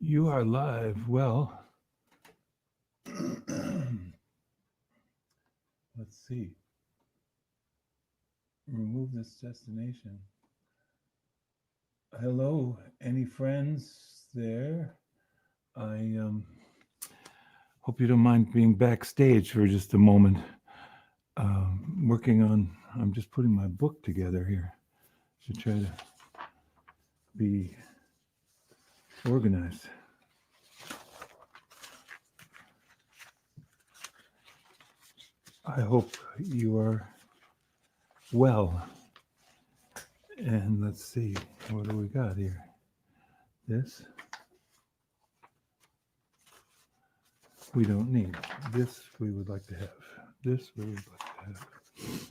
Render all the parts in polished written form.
You are live. Well, let's see. Remove this destination. Hello, any friends there? I hope you don't mind being backstage for just a moment. I'm just putting my book together here to try to be organized. I hope you are well. And let's see, what do we got here? This we don't need. This we would like to have. This we would like to have.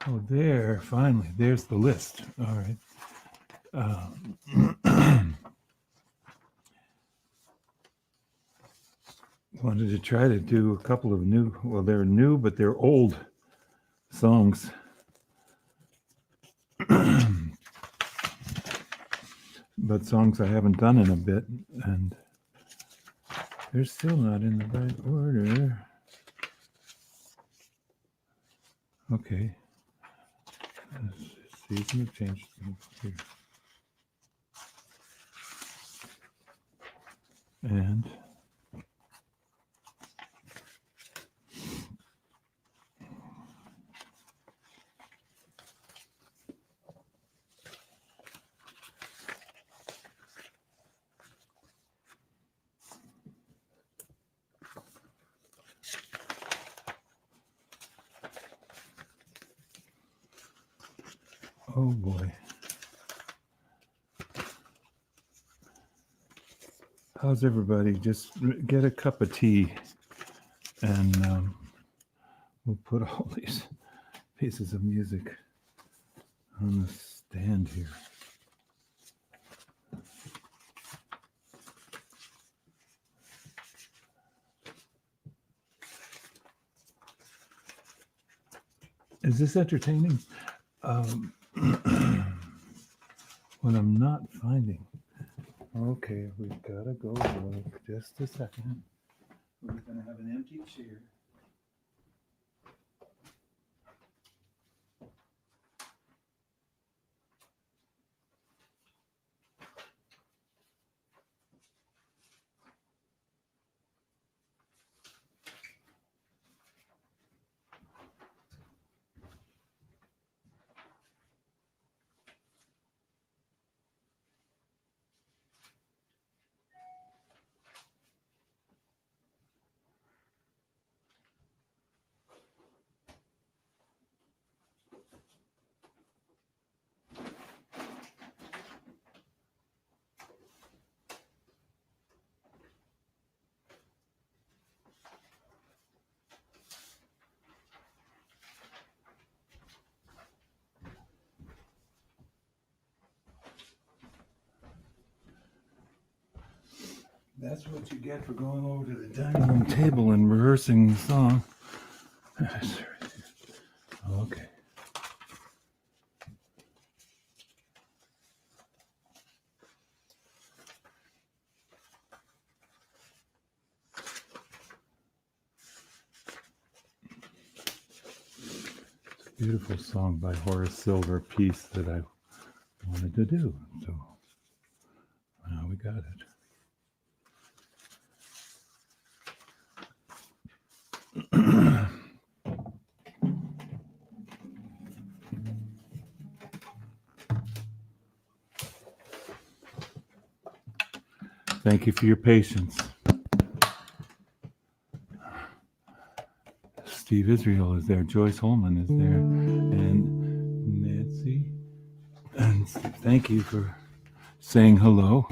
Oh, there, finally, there's the list. All right. Wanted to try to do a couple of they're new, but they're old songs. But songs I haven't done in a bit, and they're still not in the right order. Okay. Season of change here. And oh boy. How's everybody? Just get a cup of tea and we'll put all these pieces of music on the stand here. Is this entertaining? What I'm not finding. Okay, we've got to go look. Just a second. We're going to have an empty chair. That's what you get for going over to the dining room table and rehearsing the song. Okay. It's a beautiful song by Horace Silver, piece that I wanted to do. So now we got it. Thank you for your patience. Steve Israel is there. Joyce Holman is there. And Nancy. And thank you for saying hello.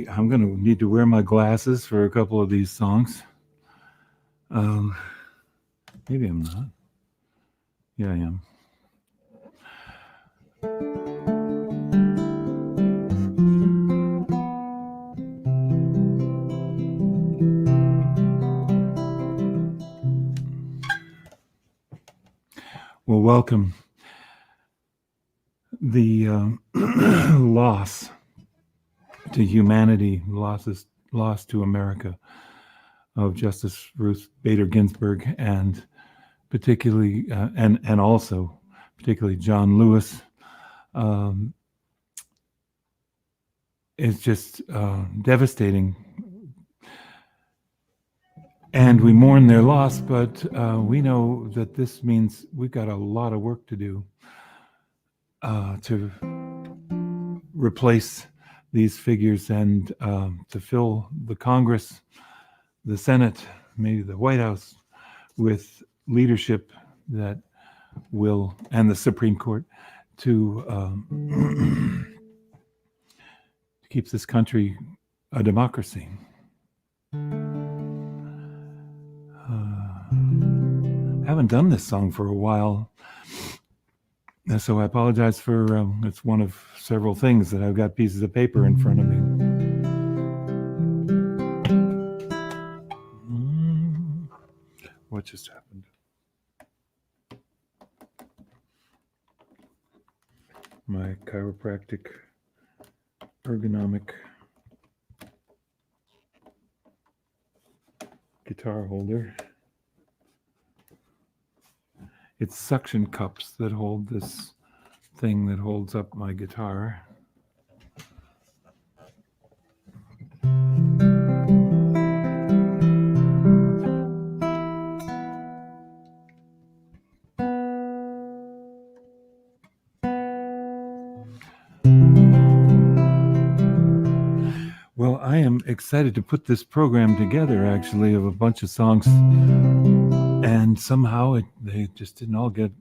I'm going to need to wear my glasses for a couple of these songs. Maybe I'm not. Yeah, I am. welcome the loss to humanity, loss to America of Justice Ruth Bader Ginsberg, and particularly and also particularly John Lewis. It's just devastating, and we mourn their loss, but we know that this means we've got a lot of work to do to replace these figures and to fill the Congress, the Senate, maybe the White House with leadership that will, and the Supreme Court, to keep this country a democracy. Haven't done this song for a while, so I apologize for it's one of several things that I've got pieces of paper in front of me. What just happened? My chiropractic ergonomic guitar holder. It's suction cups that hold this thing that holds up my guitar. Well, I am excited to put this program together, actually, of a bunch of songs, and somehow they just didn't all get,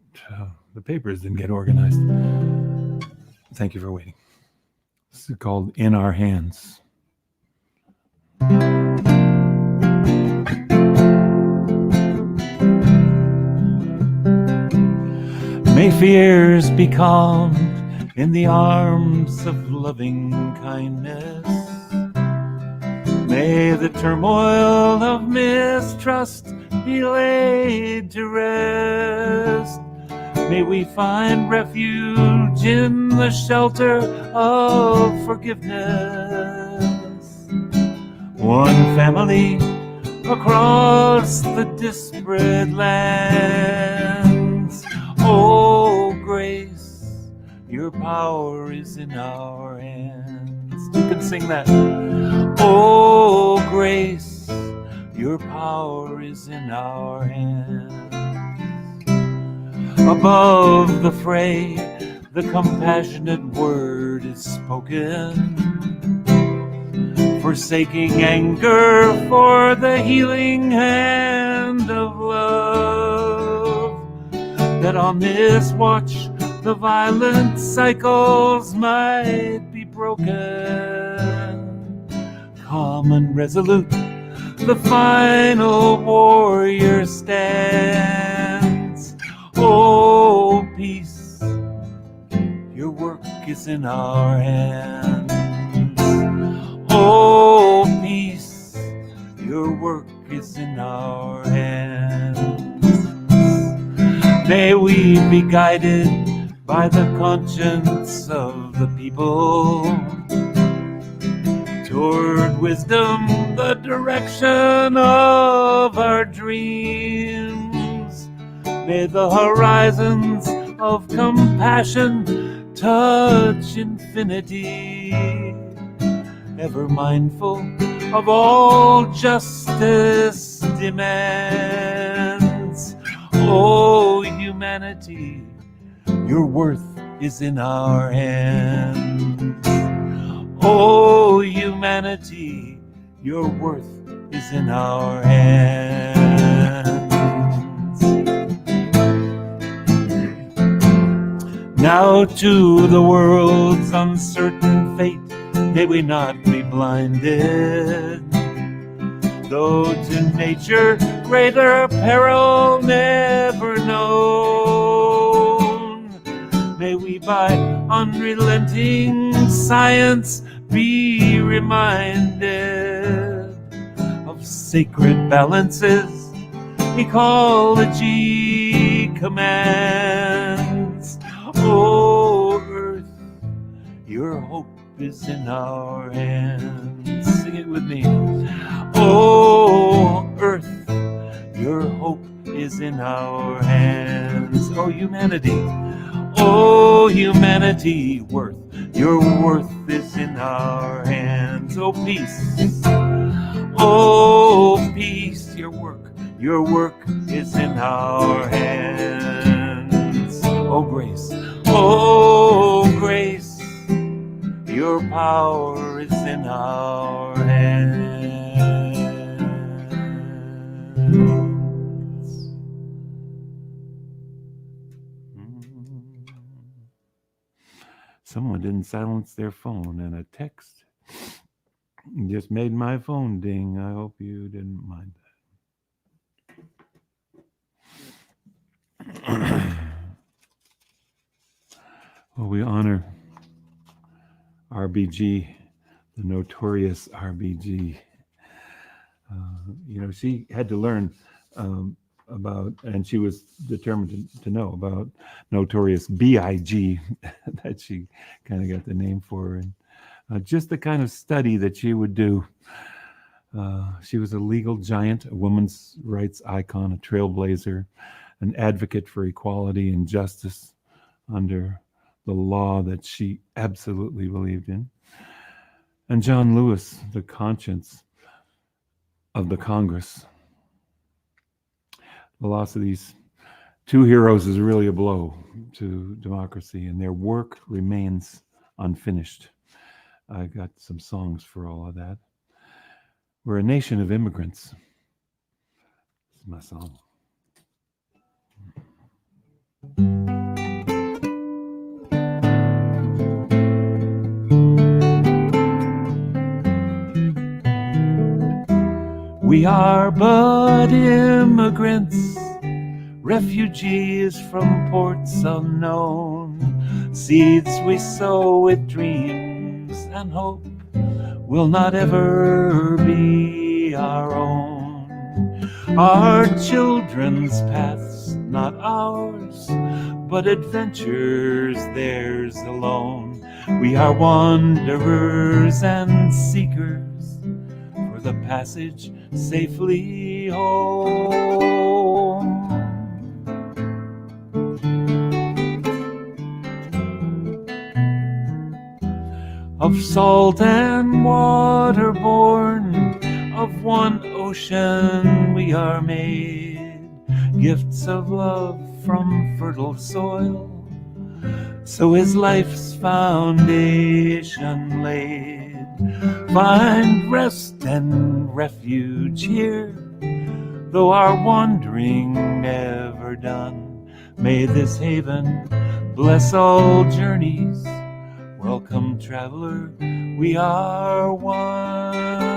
the papers didn't get organized. Thank you for waiting. This is called In Our Hands. May fears be calmed in the arms of loving kindness. May the turmoil of mistrust be laid to rest. May we find refuge in the shelter of forgiveness. One family across the disparate lands. Oh, grace, your power is in our hands. You can sing that. Oh, grace, your power is in our hands. Above the fray, the compassionate word is spoken, forsaking anger for the healing hand of love, that on this watch the violent cycles might be broken. Calm and resolute, the final warrior stands. Oh, peace, your work is in our hands. Oh, peace, your work is in our hands. May we be guided by the conscience of the people toward wisdom, the direction of our dreams. May the horizons of compassion touch infinity, ever mindful of all justice demands. Oh, humanity, your worth is in our hands. Oh, humanity, your worth is in our hands. Now to the world's uncertain fate, may we not be blinded, though to nature greater peril never known. May we by unrelenting science be reminded of sacred balances ecology commands. Oh, earth, your hope is in our hands. Sing it with me. Oh, earth, your hope is in our hands. Oh, humanity. Oh, humanity, your worth is in our hands. Oh, peace. Oh, peace, your work is in our hands. Oh, grace. Oh, grace, your power is in our hands. Someone didn't silence their phone, and a text just made my phone ding. I hope you didn't mind that. Well, we honor RBG, the notorious RBG. She had to learn about, and she was determined to know about notorious BIG that she kind of got the name for, and just the kind of study that she would do. She was a legal giant, a women's rights icon, a trailblazer, an advocate for equality and justice under the law that she absolutely believed in. And John Lewis, the conscience of the Congress. The loss of these two heroes is really a blow to democracy, and their work remains unfinished. I got some songs for all of that. We're a nation of immigrants. This is my song. We are but immigrants, refugees from ports unknown, seeds we sow with dreams and hope will not ever be our own. Our children's paths, not ours, but adventures theirs alone. We are wanderers and seekers for the passage safely home. Of salt and water born, of one ocean we are made, gifts of love from fertile soil, so is life's foundation laid. Find rest and refuge here, though our wandering never done. May this haven bless all journeys. Welcome, traveler, we are one.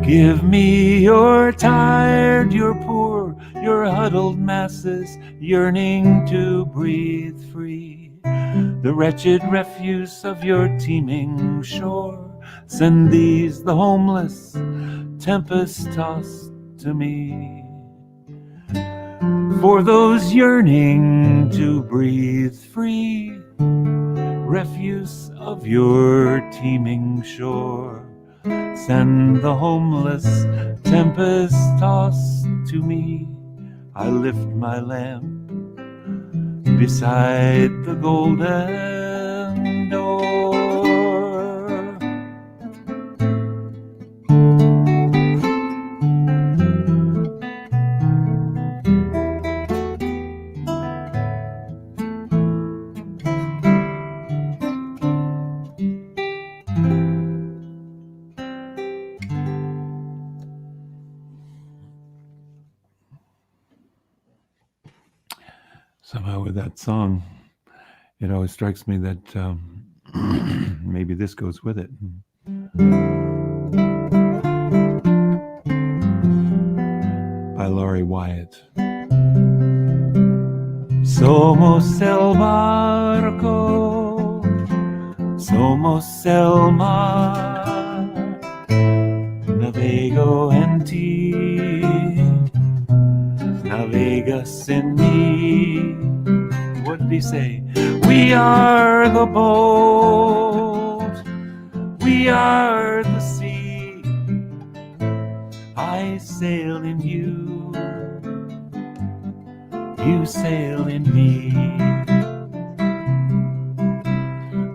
Give me your tired, your poor, your huddled masses yearning to breathe free. The wretched refuse of your teeming shore, send these, the homeless, tempest-tossed to me. For those yearning to breathe free, refuse of your teeming shore, send the homeless, tempest-tossed to me. I lift my lamp beside the golden door. Somehow with that song, it always strikes me that maybe this goes with it. By Laurie Wyatt. Somos el barco, somos el mar, navego en navegas en mí. What did he say? We are the boat, we are the sea. I sail in you, you sail in me.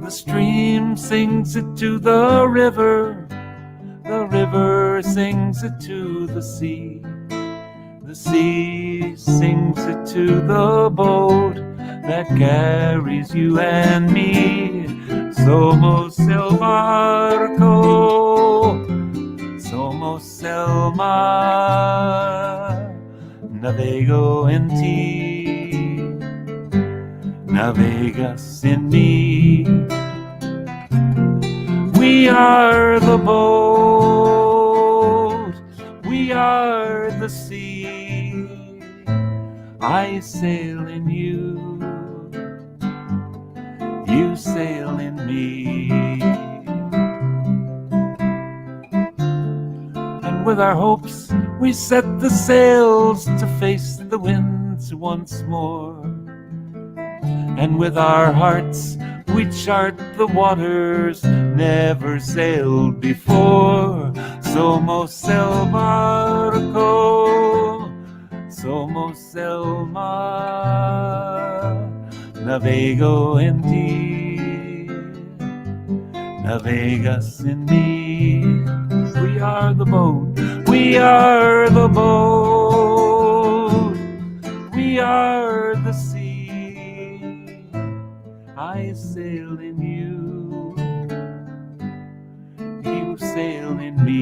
The stream sings it to the river sings it to the sea sings it to the boat that carries you and me. Somos el barco, somos el mar, navego en ti, navegas en mí. We are the boat, we are the sea. I sail in you, you sail in me. And with our hopes we set the sails to face the winds once more. And with our hearts we chart the waters never sailed before. Somos el barco, somos el mar, navego en ti, navegas en mí. We are the boat, we are the boat, we are the sea. I sail in you, you sail in me.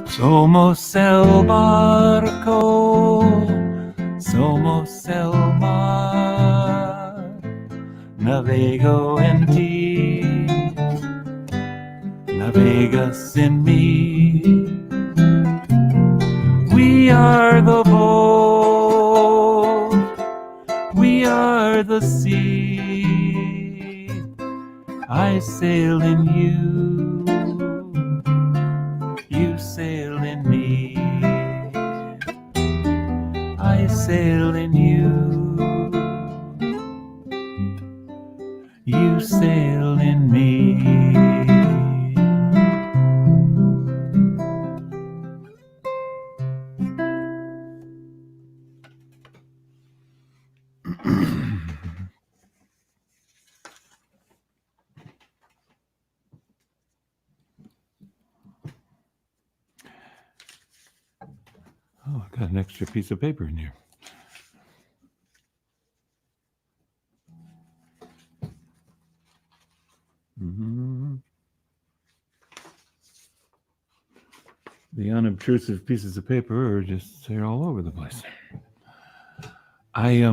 Somos el barco, somos el mar, navego en ti, navegas en mí. We are the boat, we are the sea. I sail in you, you sail in me. I sail in you, you sail in me. Oh, I got an extra piece of paper in here. Mm-hmm. The unobtrusive pieces of paper are just, they're all over the place. I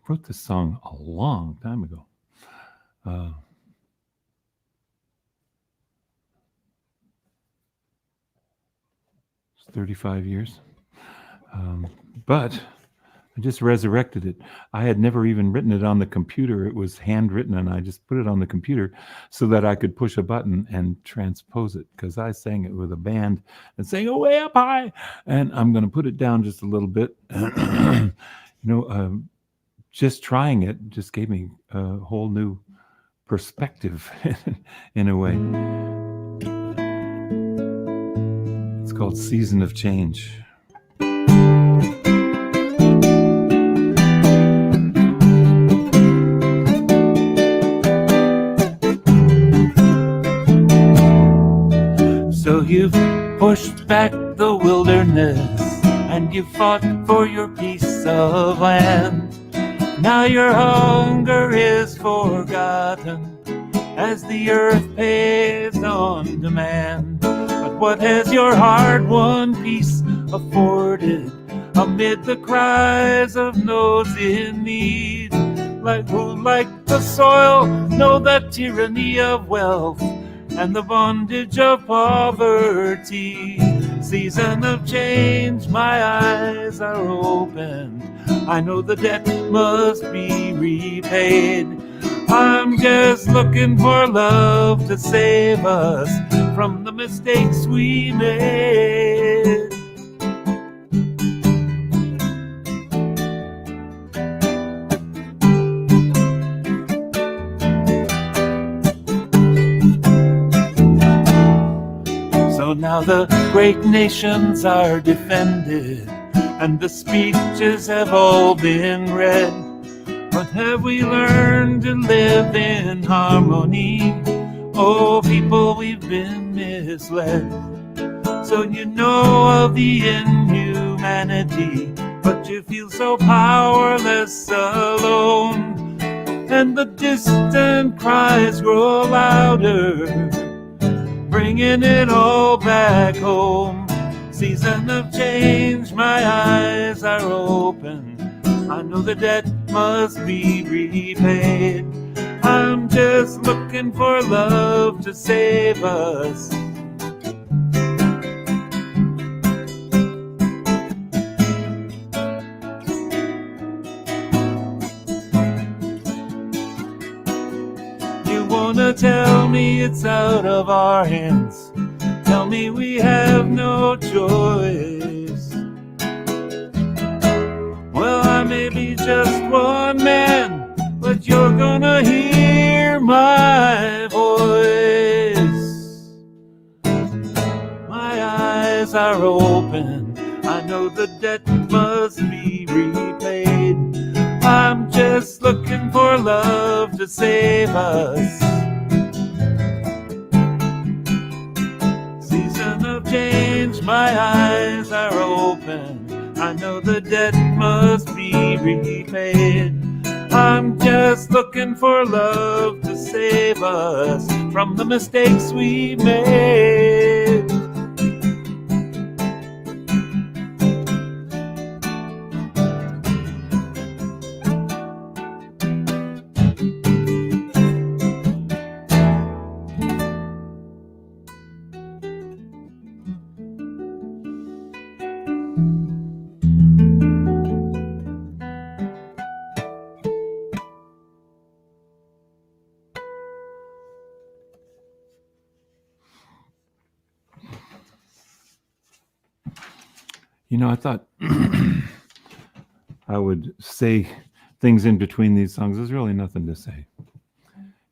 wrote this song a long time ago. 35 years. But I just resurrected it. I had never even written it on the computer. It was handwritten, and I just put it on the computer so that I could push a button and transpose it, because I sang it with a band and sang it way up high. And I'm going to put it down just a little bit. Just trying it just gave me a whole new perspective in a way. It's called Season of Change. you've pushed back the wilderness and you fought for your piece of land. Now your hunger is forgotten as the earth pays on demand. But what has your hard-won peace afforded amid the cries of those in need? Like who, like the soil, know the tyranny of wealth and the bondage of poverty. Season of change, my eyes are open. I know the debt must be repaid. I'm just looking for love to save us from the mistakes we made. So now the great nations are defended and the speeches have all been read. But have we learned to live in harmony? Oh, people, we've been misled. So you know of the inhumanity, but you feel so powerless alone. And the distant cries grow louder, bringing it all back home. Season of change, my eyes are open. I know the debt must be repaid. I'm just looking for love to save us. You wanna tell me it's out of our hands? Tell me we have no choice. Well, I may be just one man, but you're gonna hear my voice. My eyes are open. I know the debt must be repaid. I'm just looking for love to save us. Season of change, my eyes are open. I know the debt must be repaid. I'm just looking for love to save us from the mistakes we made. You know, I thought I would say things in between these songs. There's really nothing to say.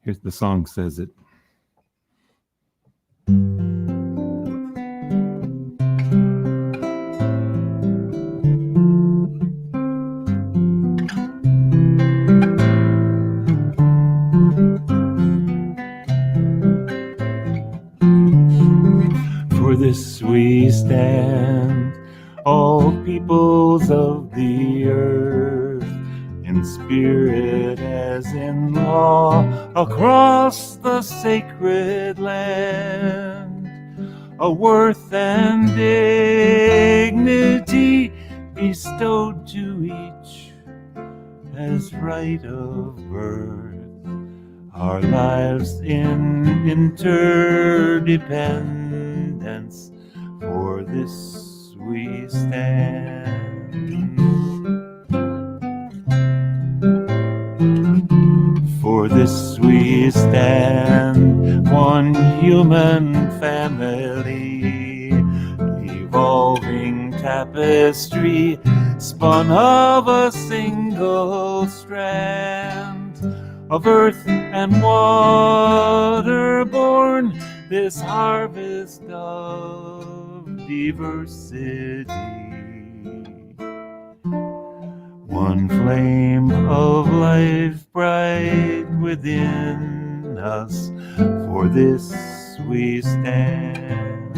Here's the song says it. For this we stand, all peoples of the earth, in spirit as in law, across the sacred land. A worth and dignity bestowed to each as right of birth. Our lives in interdependence, for this we stand. For this we stand, one human family, evolving tapestry, spun of a single strand. Of earth and water born, this harvest of diversity. One flame of life bright within us, for this we stand.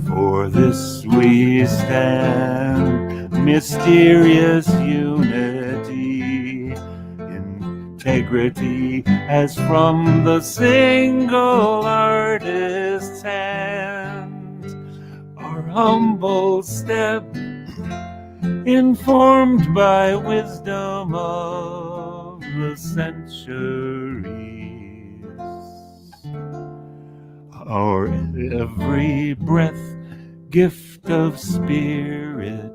For this we stand, mysterious unity, integrity as from the single artist's hand. Our humble step, informed by wisdom of the centuries. Our every breath, gift of spirit,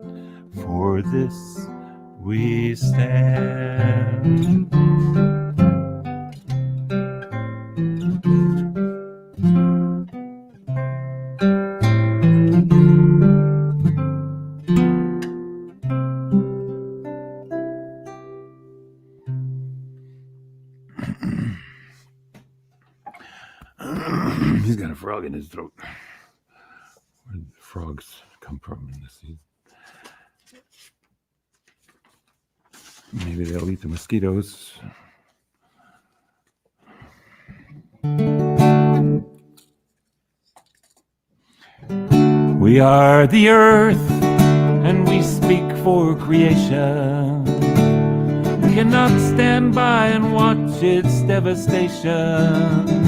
for this we stand. He's got a frog in his throat. Where did the frogs come from in this season? Maybe they'll eat the mosquitoes. We are the earth, and we speak for creation. We cannot stand by and watch its devastation.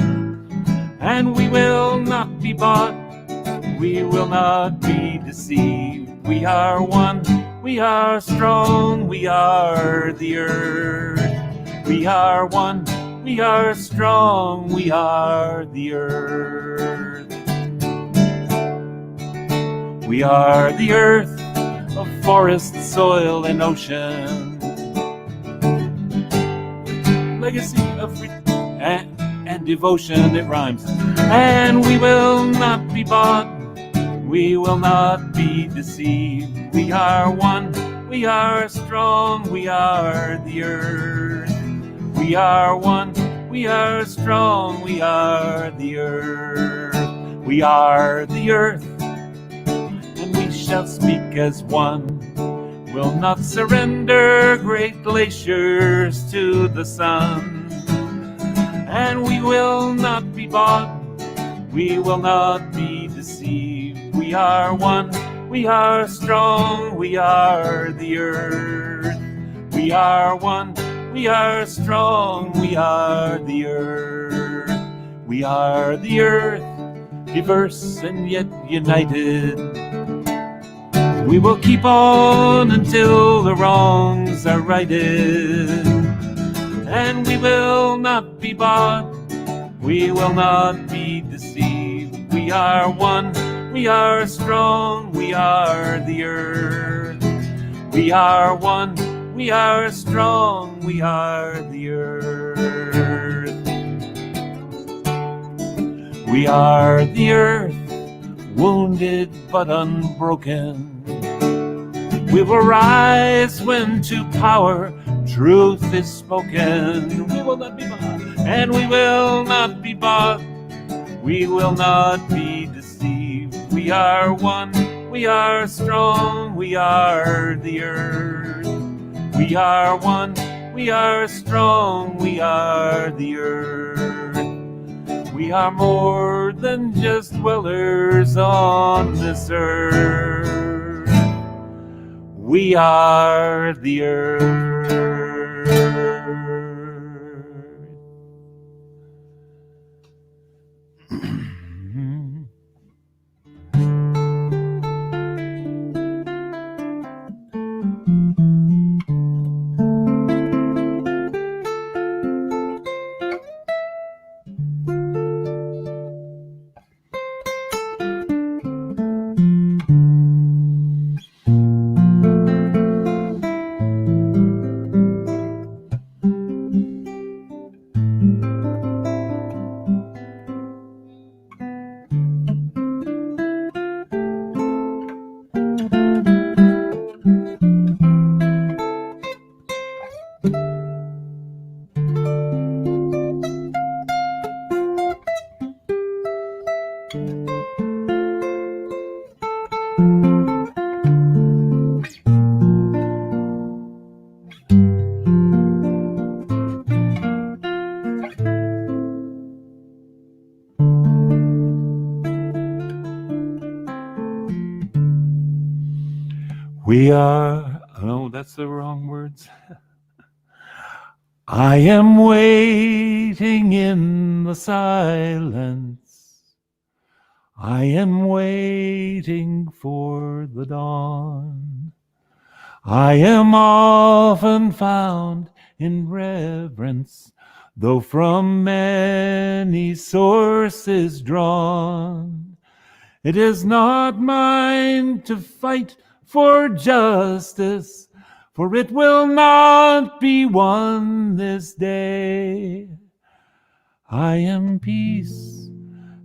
And we will not be bought, we will not be deceived. We are one, we are strong, we are the earth. We are one, we are strong, we are the earth. We are the earth of forest, soil, and ocean. Legacy of freedom and devotion, it rhymes. And we will not be bought, we will not be deceived. We are one, we are strong, we are the earth. We are one, we are strong, we are the earth. We are the earth, and we shall speak as one. Will not surrender great glaciers to the sun. And we will not be bought, we will not be deceived. We are one, we are strong, we are the earth. We are one, we are strong, we are the earth. We are the earth, diverse and yet united. We will keep on until the wrongs are righted. And we will not be bought, we will not be deceived. We are one, we are strong, we are the earth. We are one, we are strong, we are the earth. We are the earth, wounded but unbroken. We will rise when to power truth is spoken. We will not be bought, and we will not be bought. We will not be deceived. We are one, we are strong, we are the earth. We are one, we are strong, we are the earth. We are more than just dwellers on this earth. We are the earth. We are, no, that's the wrong words. I am waiting in the silence. I am waiting for the dawn. I am often found in reverence, though from many sources drawn. It is not mine to fight for justice, for it will not be won this day. I am peace,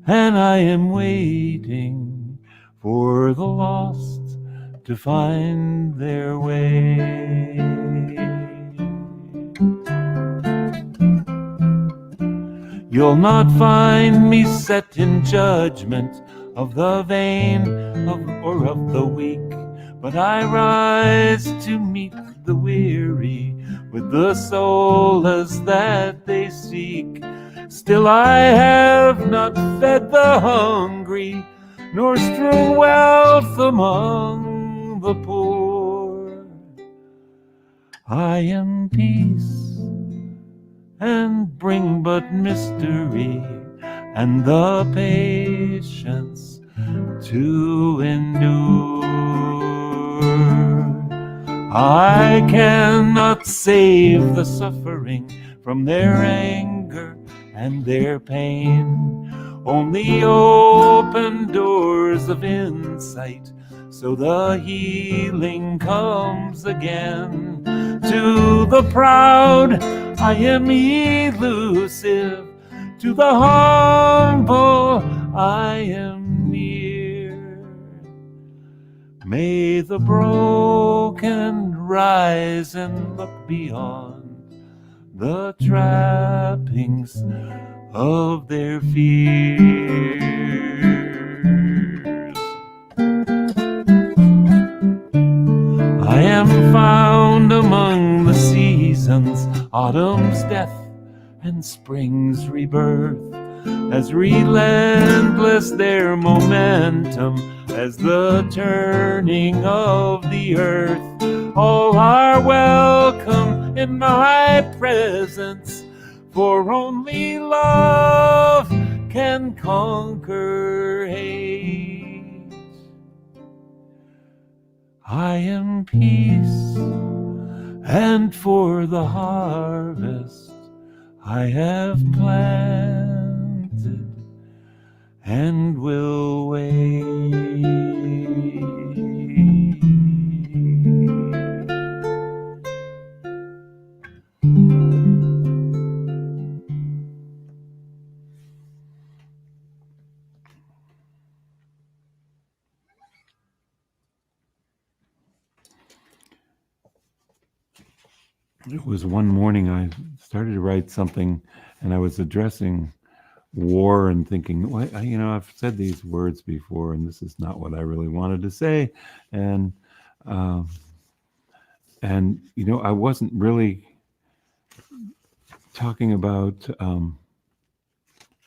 and I am waiting for the lost to find their way. You'll not find me set in judgment of the vain or of the weak, but I rise to meet the weary with the solace that they seek. Still I have not fed the hungry, nor strewn wealth among the poor. I am peace, and bring but mystery and the patience to endure. I cannot save the suffering from their anger and their pain, only open doors of insight so the healing comes again. To the proud I am elusive, to the humble I am near. May the broken rise and look beyond the trappings of their fears. I am found among the seasons, autumn's death and spring's rebirth, as relentless their momentum as the turning of the earth. All are welcome in my presence, for only love can conquer hate. I am peace, and for the harvest I have planted and will wait. It was one morning I started to write something, and I was addressing war and thinking, well, I've said these words before, and this is not what I really wanted to say, and I wasn't really talking about.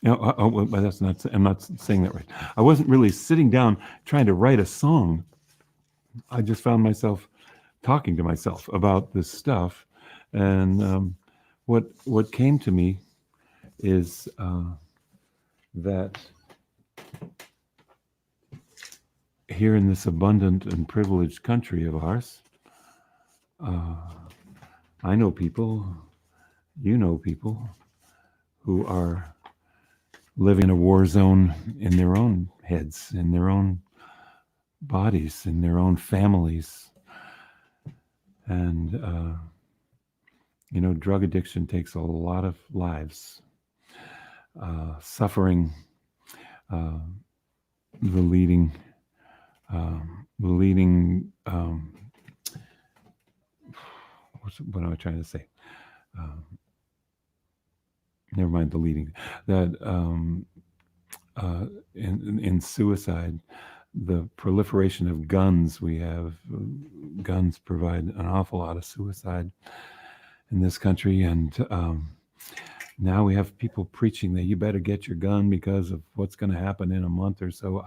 That's not. I'm not saying that right. I wasn't really sitting down trying to write a song. I just found myself talking to myself about this stuff, and what came to me is that here in this abundant and privileged country of ours, I know people, you know people, who are living in a war zone in their own heads, in their own bodies, in their own families. And, drug addiction takes a lot of lives. Suffering, the leading, what am I trying to say? Never mind the leading. That in suicide, the proliferation of guns we have, guns provide an awful lot of suicide in this country, and now we have people preaching that you better get your gun because of what's going to happen in a month or so.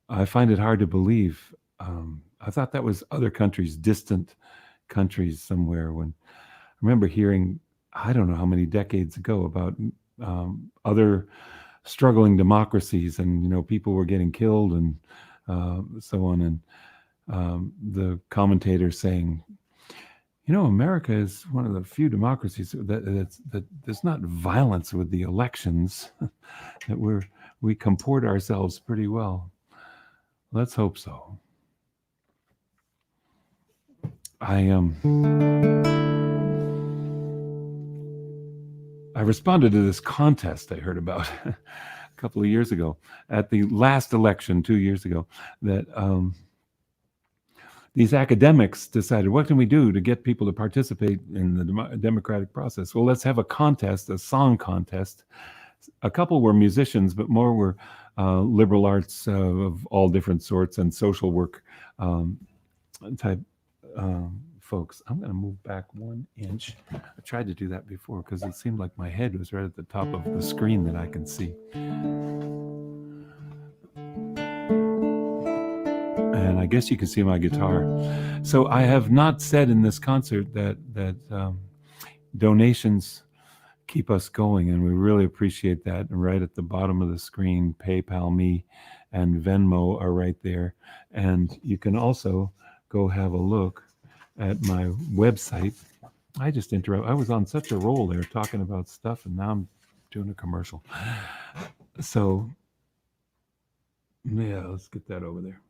I find it hard to believe I thought that was other countries, distant countries somewhere. When I remember hearing, I don't know how many decades ago, about other struggling democracies, and people were getting killed and so on, and the commentator saying, America is one of the few democracies that there's not violence with the elections, that we comport ourselves pretty well. Let's hope so. I responded to this contest I heard about a couple of years ago at the last election 2 years ago, that these academics decided, what can we do to get people to participate in the democratic process? Well, let's have a contest, a song contest. A couple were musicians, but more were liberal arts of all different sorts and social work type folks. I'm going to move back 1 inch. I tried to do that before because it seemed like my head was right at the top of the screen that I can see. And I guess you can see my guitar. So I have not said in this concert that donations keep us going, and we really appreciate that. And right at the bottom of the screen, PayPal Me and Venmo are right there. And you can also go have a look at my website. I just interrupt. I was on such a roll there talking about stuff, and now I'm doing a commercial. So yeah, let's get that over there.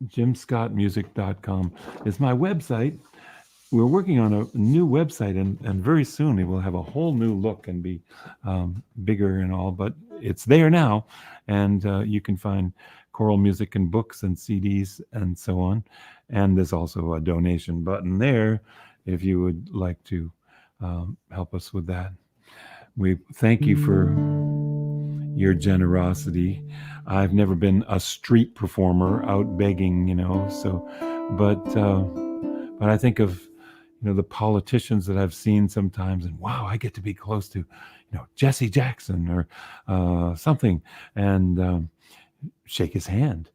JimScottMusic.com is my website. We're working on a new website, and very soon it will have a whole new look and be bigger and all, but it's there now. And you can find choral music and books and CDs and so on. And there's also a donation button there if you would like to help us with that. We thank you for your generosity. I've never been a street performer out begging, but I think of the politicians that I've seen sometimes, and wow, I get to be close to Jesse Jackson or something, and shake his hand,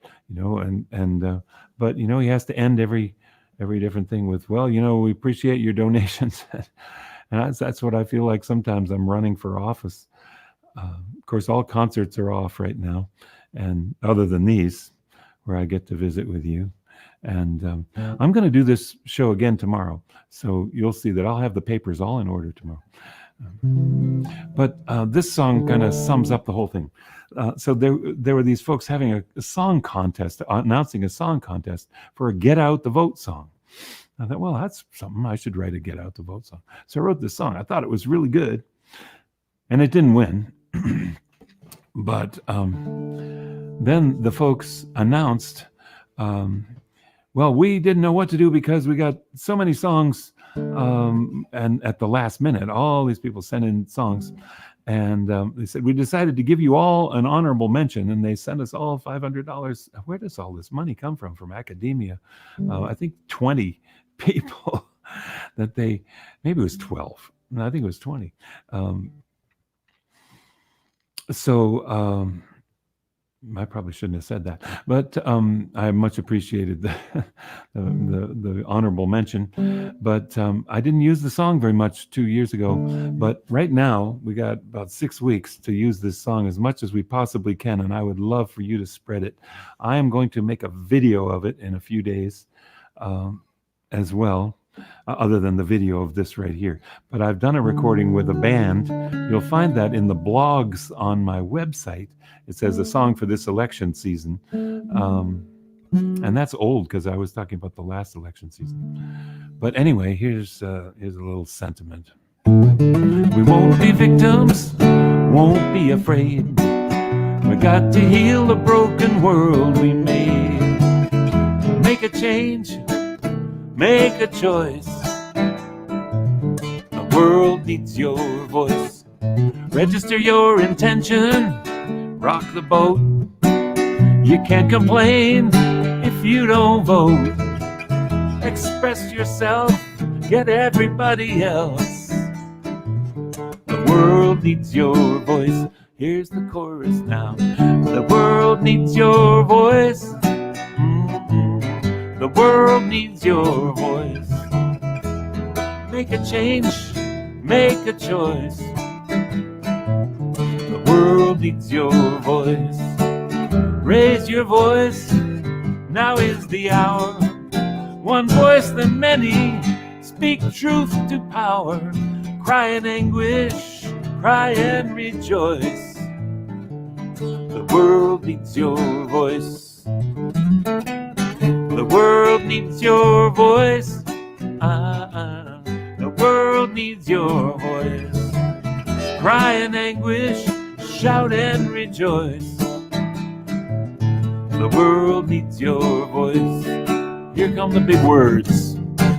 but he has to end every different thing with, well, we appreciate your donations. And that's what I feel like sometimes I'm running for office. Of course, all concerts are off right now, and other than these, where I get to visit with you. And I'm going to do this show again tomorrow, so you'll see that I'll have the papers all in order tomorrow. But this song kind of sums up the whole thing. So there were these folks having a song contest, announcing a song contest for a Get Out the Vote song. I thought, well, that's something. I should write a Get Out the Vote song. So I wrote this song. I thought it was really good, and it didn't win. But then the folks announced, well, we didn't know what to do because we got so many songs, and at the last minute, all these people sent in songs, and they said, we decided to give you all an honorable mention, and they sent us all $500. Where does all this money come from academia? I think 20 people that maybe it was 12. No, I think it was 20. So I probably shouldn't have said that, but I much appreciated the honorable mention. But I didn't use the song very much 2 years ago. But right now we got about 6 weeks to use this song as much as we possibly can, and I would love for you to spread it. I am going to make a video of it in a few days as well. Other than the video of this right here. But I've done a recording with a band. You'll find that in the blogs on my website. It says a song for this election season. And that's old because I was talking about the last election season. But anyway, here's a little sentiment. We won't be victims, won't be afraid. We got to heal the broken world we made. Make a change. Make a choice. The world needs your voice. Register your intention. Rock the boat. You can't complain if you don't vote. Express yourself. Get everybody else. The world needs your voice. Here's the chorus now. The world needs your voice. Mm-hmm. The world needs your voice. Make a change, make a choice. The world needs your voice. Raise your voice, now is the hour. One voice than many, speak truth to power. Cry in anguish, cry and rejoice. The world needs your voice. The world needs your voice. The world needs your voice. Cry in anguish, shout and rejoice. The world needs your voice. Here come the big words.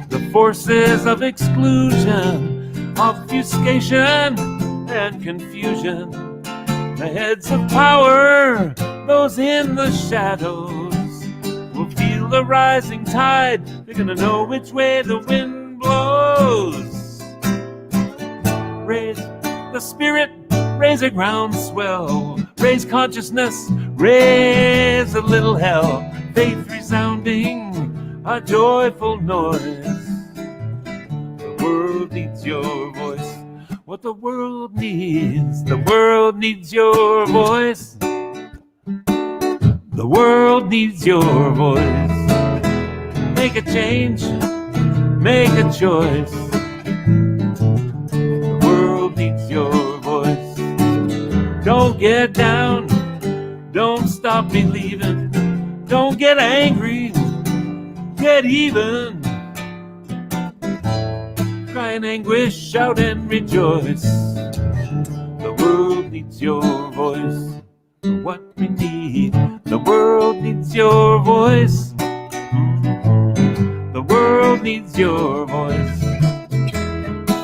The forces of exclusion, obfuscation and confusion. The heads of power, those in the shadows, will feel the rising tide. They're gonna know which way the wind blows. Raise the spirit, raise a groundswell, raise consciousness, raise a little hell. Faith resounding, a joyful noise. The world needs your voice. What the world needs your voice. The world needs your voice. Make a change, make a choice. The world needs your voice. Don't get down, don't stop believing. Don't get angry, get even. Cry in anguish, shout and rejoice. The world needs your voice. What we need, the world needs your voice. The world needs your voice.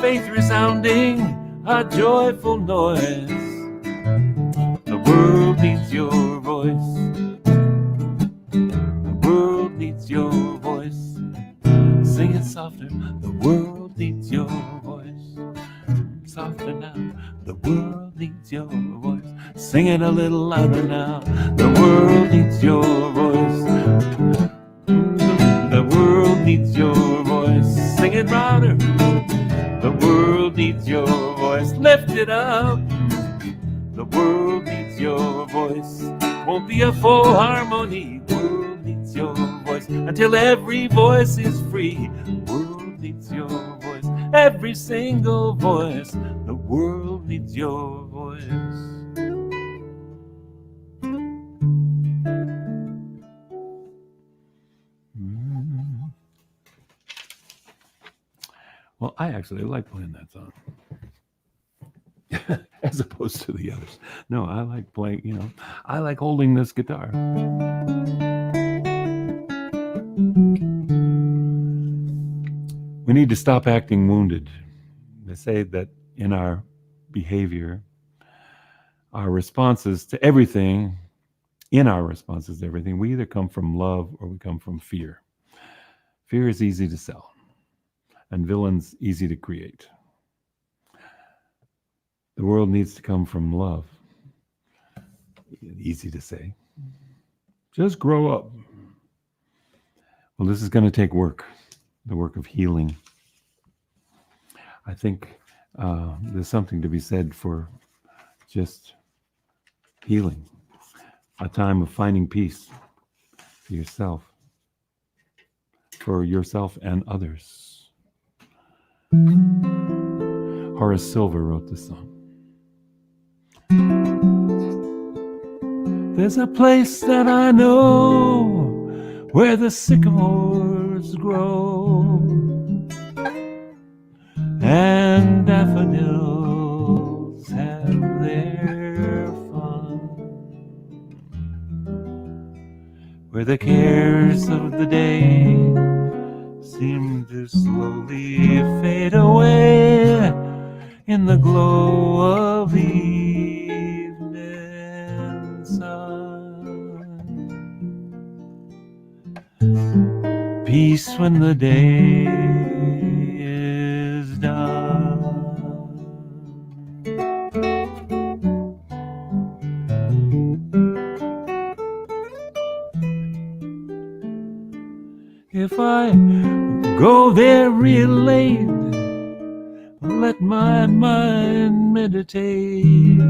Faith resounding, a joyful noise. The world needs your voice. The world needs your voice. Sing it softer. The world needs your voice. Softer now. The world needs your voice. Sing it a little louder now. The world needs your voice. The world needs your voice. Sing it louder. The world needs your voice. Lift it up. The world needs your voice. Won't be a full harmony. The world needs your voice. Until every voice is free. The world needs your voice. Every single voice. The world needs your voice. Well, I actually like playing that song. As opposed to the others. No, I like playing, I like holding this guitar. We need to stop acting wounded. They say that in our behavior, our responses to everything, we either come from love or we come from fear. Fear is easy to sell, and villains easy to create. The world needs to come from love. Easy to say. Just grow up. Well, this is going to take work, the work of healing. I think there's something to be said for just healing, a time of finding peace for yourself and others. Horace Silver wrote this song. There's a place that I know where the sycamores grow and daffodils have their fun, where the cares of the day seem to slowly fade away in the glow of the evening sun. Peace when the day is done. If I go there real late, let my mind meditate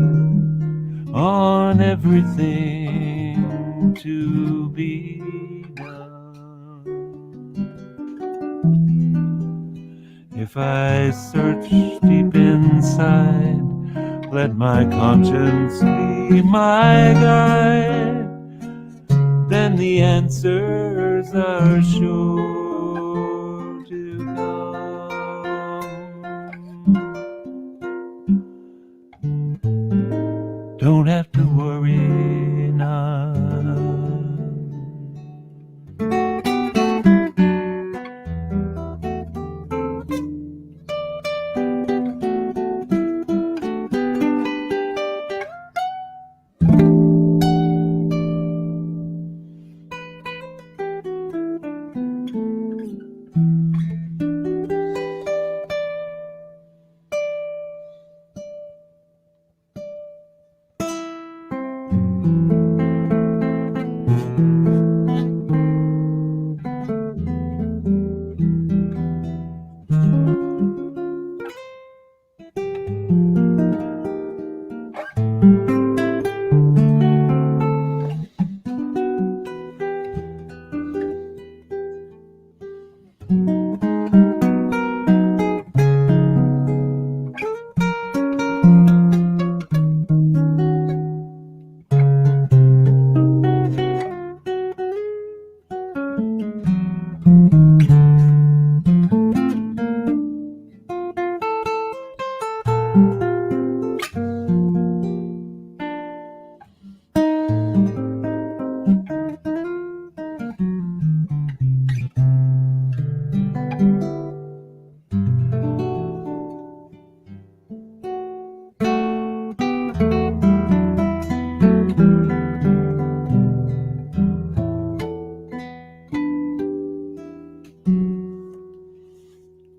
on everything to be done. If I search deep inside, let my conscience be my guide, then the answers are sure to come. Don't have to worry none.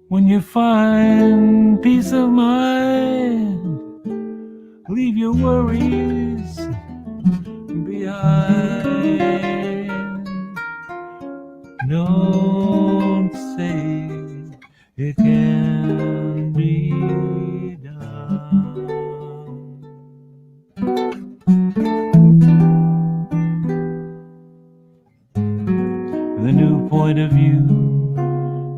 When you find peace of mind, leave your worries behind. Don't say it can be done. With a new point of view,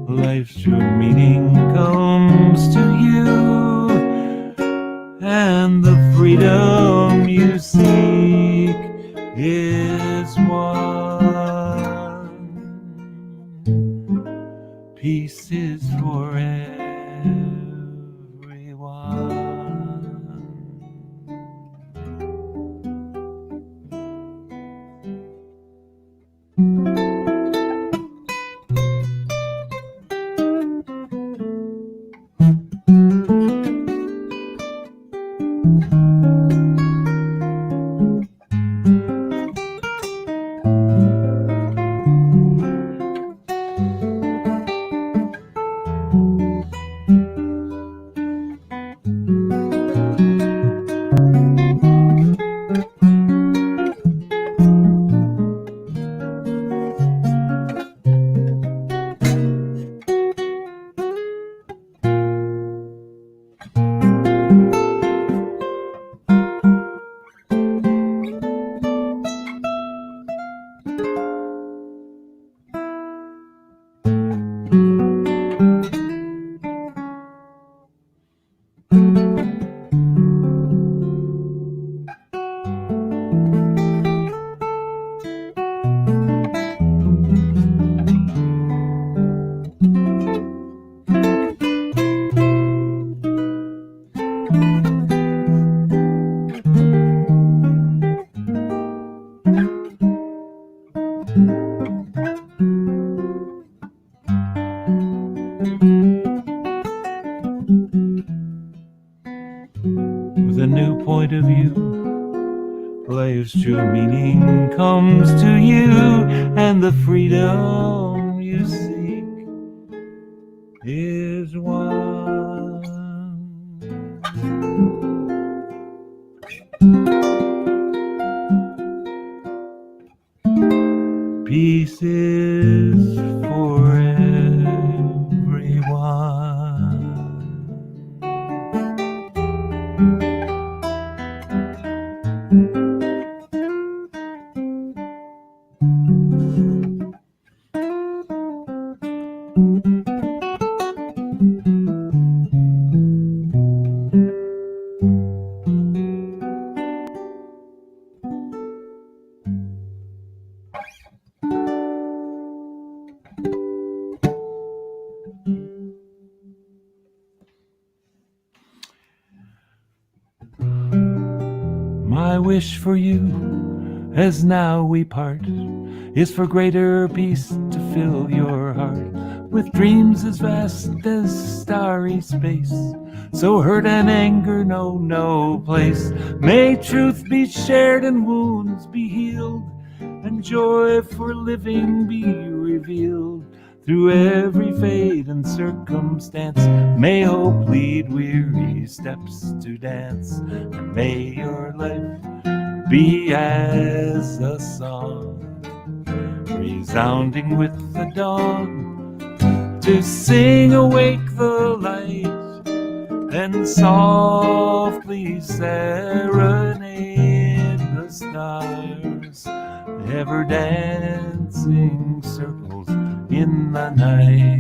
life's true meaning comes to you, and the freedom you seek is one. Peace is for everyone. With a new point of view, life's true meaning comes to you, and the freedom you seek is one. Peace is for wish for you, as now we part, is for greater peace to fill your heart with dreams as vast as starry space. So hurt and anger know no place. May truth be shared and wounds be healed, and joy for living be revealed. Through every fate and circumstance, may hope lead weary steps to dance. And may your life be as a song, resounding with the dawn, to sing awake the light, then softly serenade the stars, ever dancing circles in the night.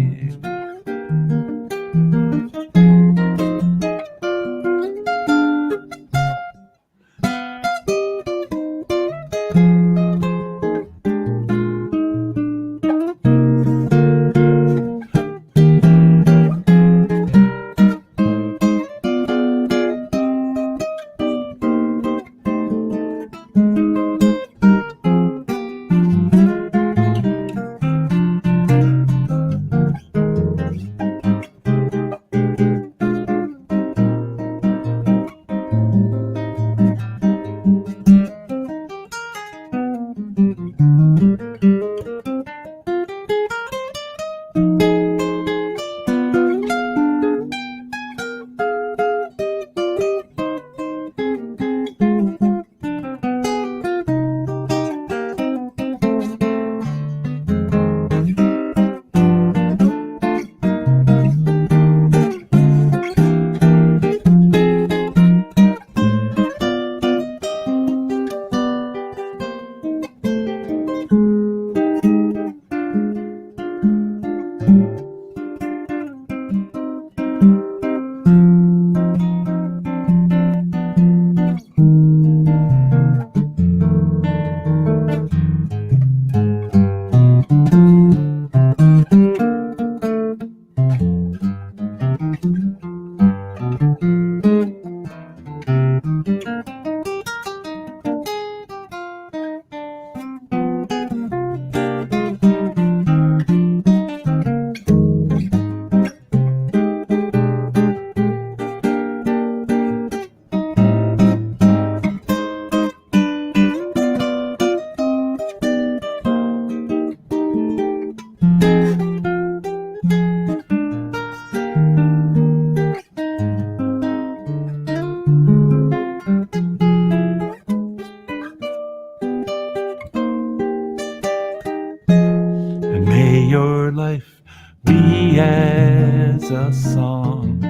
Your life be as a song,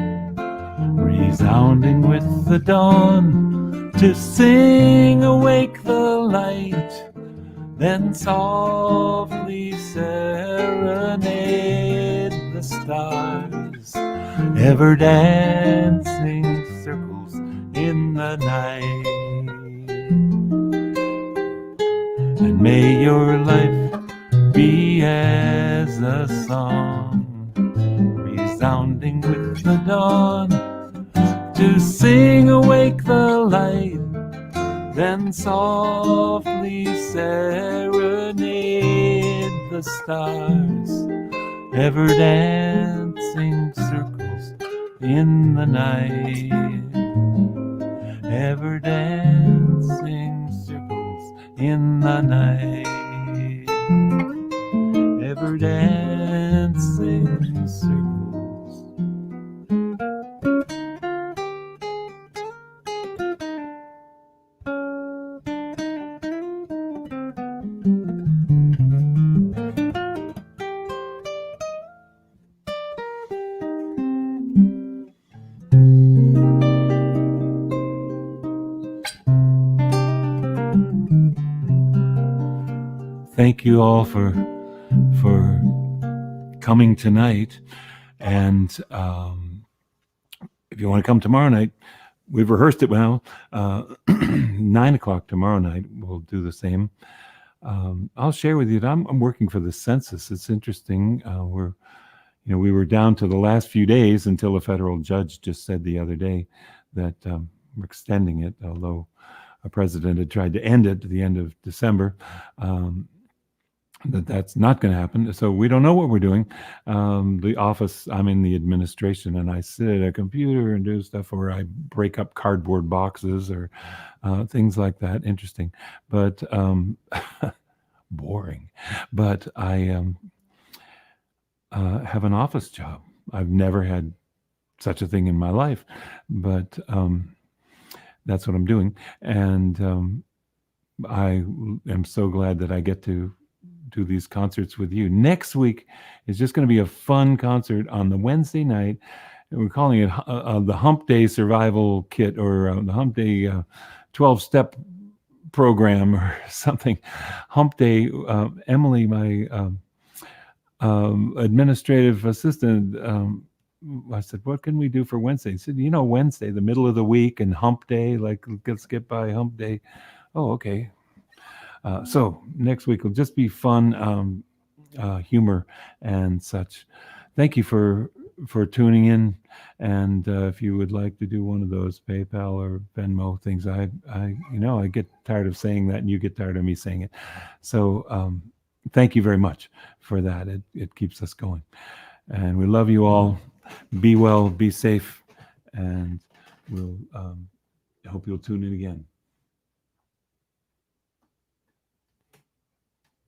resounding with the dawn, to sing awake the light, then softly serenade the stars, ever dancing circles in the night. And may your life be as a song, resounding with the dawn, to sing awake the light, then softly serenade the stars, ever dancing circles in the night, ever dancing circles in the night. Ever dancing circles. Thank you all for coming tonight, and if you want to come tomorrow night, we've rehearsed it well. 9:00 tomorrow night, we'll do the same. I'll share with you that I'm working for the census. It's interesting. We were down to the last few days until a federal judge just said the other day that we're extending it, although our president had tried to end it at the end of December. That's not going to happen. So we don't know what we're doing. The office, I'm in the administration, and I sit at a computer and do stuff where I break up cardboard boxes or things like that. Interesting, but boring. But I have an office job. I've never had such a thing in my life, but that's what I'm doing. And I am so glad that I get to do these concerts with you. Next week is just going to be a fun concert on the Wednesday night. And we're calling it the Hump Day Survival Kit, or the Hump Day 12-step program or something. Hump Day. Emily, my administrative assistant, I said, what can we do for Wednesday? He said, Wednesday, the middle of the week, and Hump Day, like let's get by Hump Day. Oh, okay. So next week will just be fun, humor and such. Thank you for tuning in. And if you would like to do one of those PayPal or Venmo things, I get tired of saying that, and you get tired of me saying it. So thank you very much for that. It keeps us going. And we love you all. Be well, be safe, and we'll hope you'll tune in again.